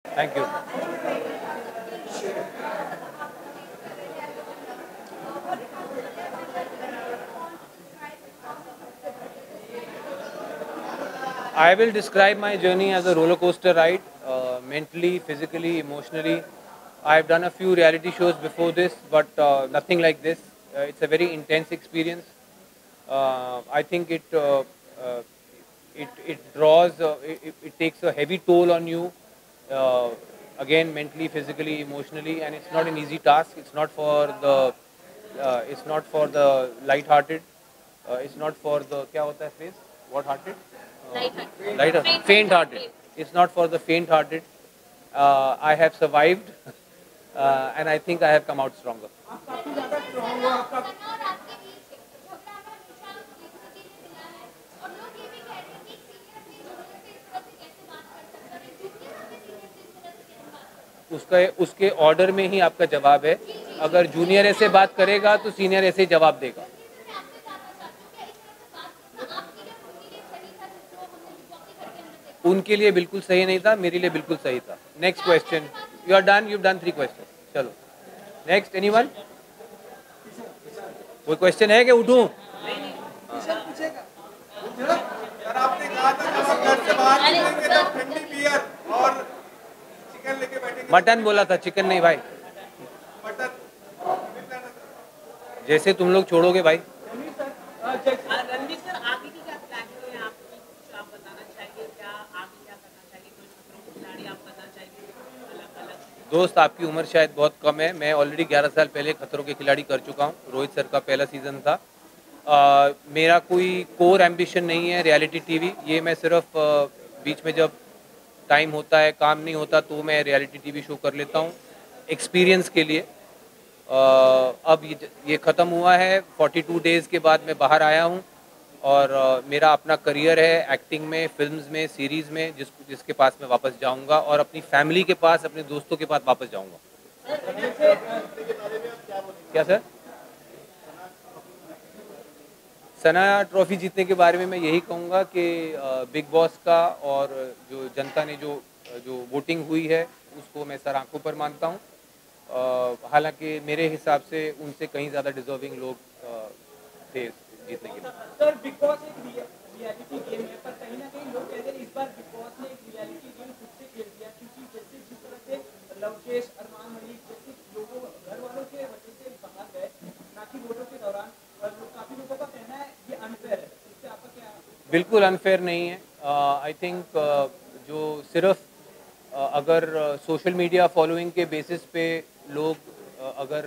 Thank you. I will describe my journey as a roller coaster ride, mentally, physically, emotionally. I've done a few reality shows before this, but nothing like this. It's a very intense experience. I think uh, it draws, it takes a heavy toll on you, uh, again mentally, physically, emotionally, and it's not an easy task. It's not for the light-hearted. It's not for the क्या होता है phrase? What-hearted? Light-hearted. Faint-hearted. It's not for the faint-hearted. I have survived, and I think I have come out stronger. उसका उसके order में ही आपका जवाब है। अगर जूनियर ऐसे बात करेगा तो सीनियर ऐसे ही जवाब देगा। उनके लिए बिल्कुल सही नहीं था, मेरे लिए बिल्कुल सही था। Next question. You are done, you done 3 question. चलो नेक्स्ट, एनीवन? कोई क्वेश्चन है कि उठूं? सर आपने कहा था जब आप घर से बाहर निकलेंगे तब ठंडी बियर और चिकन लेके बैठेंगे। मटन बोला था, चिकन नहीं भाई। मटन जैसे तुम लोग छोड़ोगे भाई। रणवीर सर, आगे की क्या प्लानिंग है आपकी? कुछ आप बताना चाहिए क्या? आगे क्या करना चाहिए? कोई खतरों के खिलाड़ी आप करना चाहिए अलग अलग? दोस्त, आपकी उम्र शायद बहुत कम है। मैं ऑलरेडी 11 साल पहले खतरों के खिलाड़ी कर चुका हूँ। रोहित सर का पहला सीज़न था। मेरा कोई कोर एम्बिशन नहीं है रियलिटी टीवी। ये मैं सिर्फ बीच में जब टाइम होता है, काम नहीं होता, तो मैं रियलिटी टीवी शो कर लेता हूँ एक्सपीरियंस के लिए। अब ये ख़त्म हुआ है। 42 डेज़ के बाद मैं बाहर आया हूँ और मेरा अपना करियर है एक्टिंग में, फिल्म्स में, सीरीज़ में, जिसके पास मैं वापस जाऊँगा और अपनी फैमिली के पास, अपने दोस्तों के पास वापस जाऊँगा। क्या सर? सना ट्रॉफी जीतने के बारे में मैं यही कहूँगा कि बिग बॉस का और जो जनता ने जो जो वोटिंग हुई है उसको मैं सर आंखों पर मानता हूँ। हालांकि मेरे हिसाब से उनसे कहीं ज़्यादा डिजर्विंग लोग थे जीतने के लिए। सर बिग बॉस एक रियलिटी गेम है, पर कहीं ना कहीं लोग कहते हैं इस बार बिग बॉस ने एक रियलिटी गेम खुद से खेल दिया, क्योंकि जैसे जिस तरह से लवकेश, अरमान मलिक जैसे लोगों घर वालों के वजह से बाहर गए ना कि वोटों के दौरान, और काफी लोगों का कहना है ये अनफेयर है। इससे आपका क्या? बिल्कुल अनफेयर नहीं है। आई थिंक जो सिर्फ अगर सोशल मीडिया फॉलोइंग के बेसिस पे लोग अगर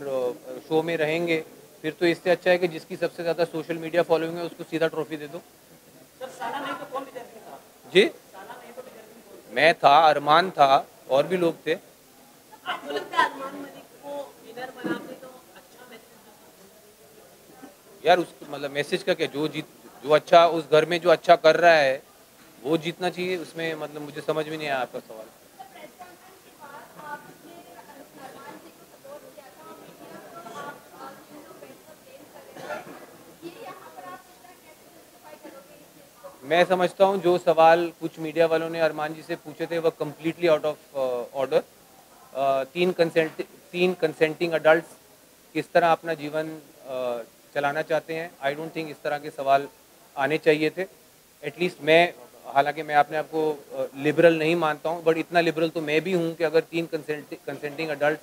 शो में रहेंगे, फिर तो इससे अच्छा है कि जिसकी सबसे ज़्यादा सोशल मीडिया फॉलोइंग है उसको सीधा ट्रॉफी दे दो। सर साला नहीं तो कौन डिजर्विंग था? जी, साला नहीं तो डिजर्विंग कौन? मैं था, अरमान था, और भी लोग थे। आपको लगता है अरमान मलिक को विनर बनाते तो अच्छा मैसेज? यार उसको मतलब मैसेज का क्या, जो अच्छा उस घर में जो अच्छा कर रहा है वो जीतना चाहिए। उसमें मतलब मुझे समझ में नहीं आया आपका सवाल। मैं समझता हूँ जो सवाल कुछ मीडिया वालों ने अरमान जी से पूछे थे वह कम्प्लीटली आउट ऑफ ऑर्डर। तीन कंसेंटिंग अडल्ट्स किस तरह अपना जीवन चलाना चाहते हैं, आई डोंट थिंक इस तरह के सवाल आने चाहिए थे। एटलीस्ट मैं, हालांकि मैं अपने आप को लिबरल नहीं मानता हूँ, बट इतना लिबरल तो मैं भी हूँ कि अगर 3 कंसेंटिंग अडल्ट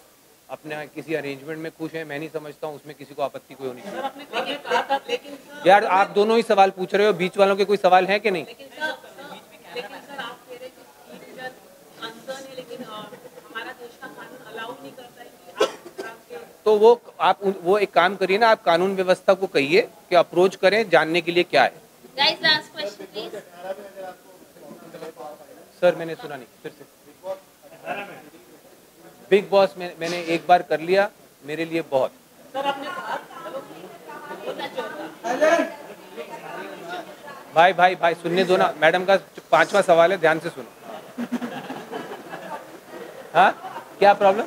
अपने किसी अरेंजमेंट में खुश हैं, मैं नहीं समझता हूँ उसमें किसी को आपत्ति कोई होनी चाहिए। सर आपने कहा था, लेकिन यार आप दोनों ही सवाल पूछ रहे हो, बीच वालों के कोई सवाल है कि नहीं? लेकिन सर आप कह रहे कि टीवी कंसर्न है, लेकिन हमारा देश का कानून अलाउ नहीं करता है कि आप इस तरह के। तो वो एक काम करिए ना, आप कानून व्यवस्था को कहिए कि अप्रोच करें जानने के लिए क्या है। Guys, last question, please. Sir मैंने सुना नहीं, फिर से। बिग बॉस में मैंने एक बार कर लिया, मेरे लिए बहुत। सर आपने कहा भाई सुनने दो ना, मैडम का 5वां सवाल है, ध्यान से सुनो। हाँ, क्या प्रॉब्लम?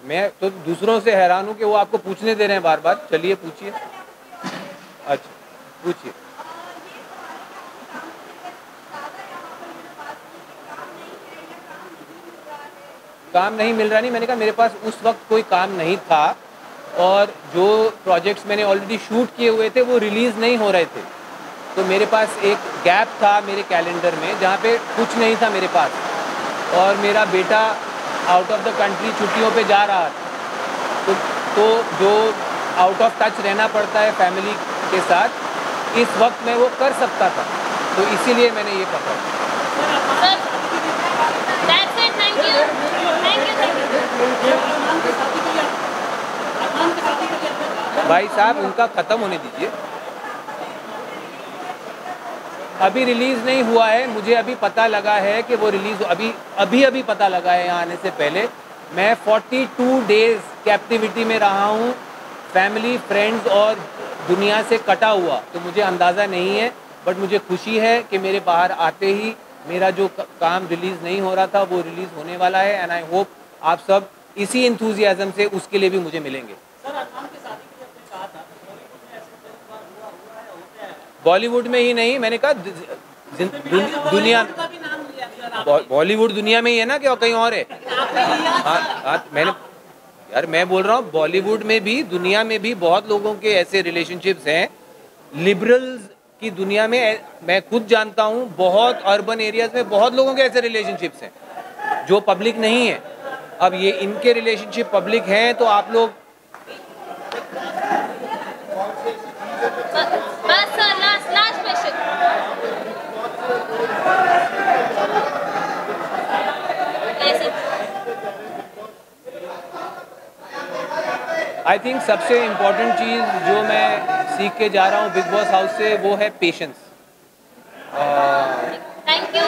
मैं तो दूसरों से हैरान हूँ कि वो आपको पूछने दे रहे हैं बार बार। चलिए पूछिए। अच्छा पूछिए। काम नहीं मिल रहा नहीं, मैंने कहा मेरे पास उस वक्त कोई काम नहीं था और जो प्रोजेक्ट्स मैंने ऑलरेडी शूट किए हुए थे वो रिलीज़ नहीं हो रहे थे, तो मेरे पास एक गैप था मेरे कैलेंडर में जहाँ पे कुछ नहीं था मेरे पास, और मेरा बेटा आउट ऑफ द कंट्री छुट्टियों पे जा रहा था, तो जो आउट ऑफ टच रहना पड़ता है फैमिली के साथ, इस वक्त मैं वो कर सकता था, तो इसीलिए मैंने ये पकड़ा। Sir, that's it. Thank you. Thank you. भाई साहब उनका ख़त्म होने दीजिए, अभी रिलीज़ नहीं हुआ है, मुझे अभी पता लगा है कि वो रिलीज़ अभी पता लगा है यहाँ आने से पहले। मैं 42 डेज़ कैप्टिविटी में रहा हूँ, फैमिली फ्रेंड्स और दुनिया से कटा हुआ, तो मुझे अंदाज़ा नहीं है, बट मुझे खुशी है कि मेरे बाहर आते ही मेरा जो काम रिलीज़ नहीं हो रहा था वो रिलीज़ होने वाला है, एंड आई होप आप सब इसी इंथुजियाज़म से उसके लिए भी मुझे मिलेंगे। बॉलीवुड में ही नहीं, मैंने कहा दुनिया, बॉलीवुड दुनिया में ही है ना कि और कहीं और है? हाँ, मैं बोल रहा हूँ बॉलीवुड में भी दुनिया में भी बहुत लोगों के ऐसे रिलेशनशिप्स हैं, लिबरल्स की दुनिया में मैं खुद जानता हूँ, बहुत अर्बन एरियाज में बहुत लोगों के ऐसे रिलेशनशिप्स हैं जो पब्लिक नहीं है। अब ये इनके रिलेशनशिप पब्लिक हैं तो आप लोग बस sir, last question. I think सबसे इम्पोर्टेंट चीज़ जो मैं सीख के जा रहा हूँ बिग बॉस हाउस से वो है पेशेंस। Thank you.